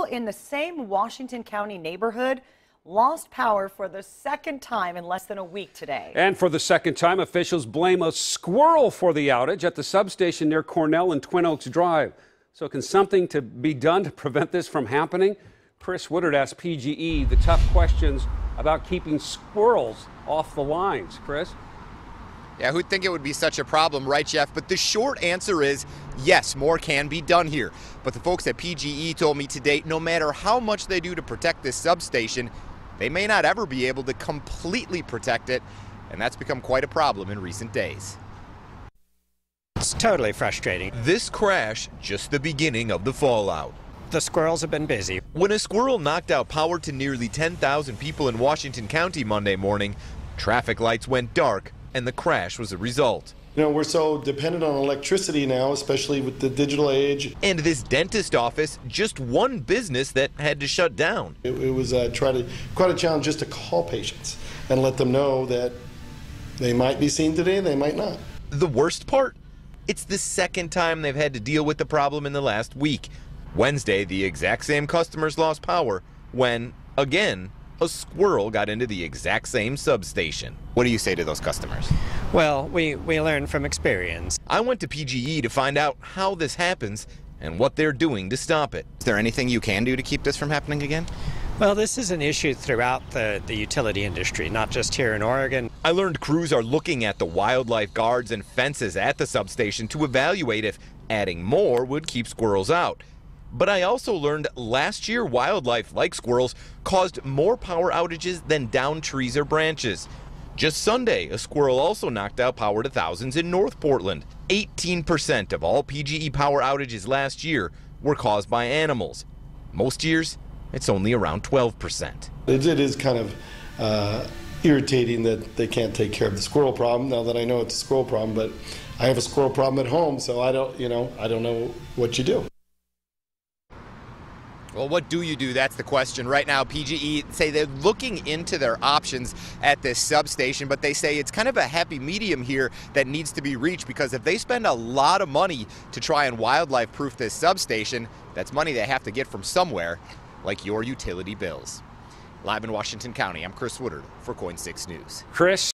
in the same Washington County neighborhood lost power for the second time in less than a week today. And for the second time, officials blame a squirrel for the outage at the substation near Cornell and Twin Oaks Drive. So can something to be done to prevent this from happening? Chris Woodard asked PGE the tough questions about keeping squirrels off the lines. Chris? Yeah, who'd think it would be such a problem, right, Jeff? But the short answer is yes, more can be done here. But the folks at PGE told me today, no matter how much they do to protect this substation, they may not ever be able to completely protect it, and that's become quite a problem in recent days. It's totally frustrating. This crash, just the beginning of the fallout. The squirrels have been busy. When a squirrel knocked out power to nearly 10,000 people in Washington County Monday morning, traffic lights went dark, and the crash was a result. You know, we're so dependent on electricity now, especially with the digital age. And this dentist office, just one business that had to shut down. It was quite a challenge just to call patients and let them know that they might be seen today, they might not. The worst part? It's the second time they've had to deal with the problem in the last week. Wednesday, the exact same customers lost power when, again, a squirrel got into the exact same substation. What do you say to those customers? Well, we learn from experience. I went to PGE to find out how this happens and what they're doing to stop it. Is there anything you can do to keep this from happening again? Well, this is an issue throughout the utility industry, not just here in Oregon. I learned crews are looking at the wildlife guards and fences at the substation to evaluate if adding more would keep squirrels out. But I also learned last year wildlife like squirrels caused more power outages than downed trees or branches. Just Sunday, a squirrel also knocked out power to thousands in North Portland. 18% of all PGE power outages last year were caused by animals. Most years, it's only around 12%. It is kind of irritating that they can't take care of the squirrel problem, now that I know it's a squirrel problem, but I have a squirrel problem at home, so I don't know what you do. Well, what do you do? That's the question. Right now, PGE say they're looking into their options at this substation, but they say it's kind of a happy medium here that needs to be reached, because if they spend a lot of money to try and wildlife-proof this substation, that's money they have to get from somewhere, like your utility bills. Live in Washington County, I'm Chris Woodard for KOIN 6 News. Chris?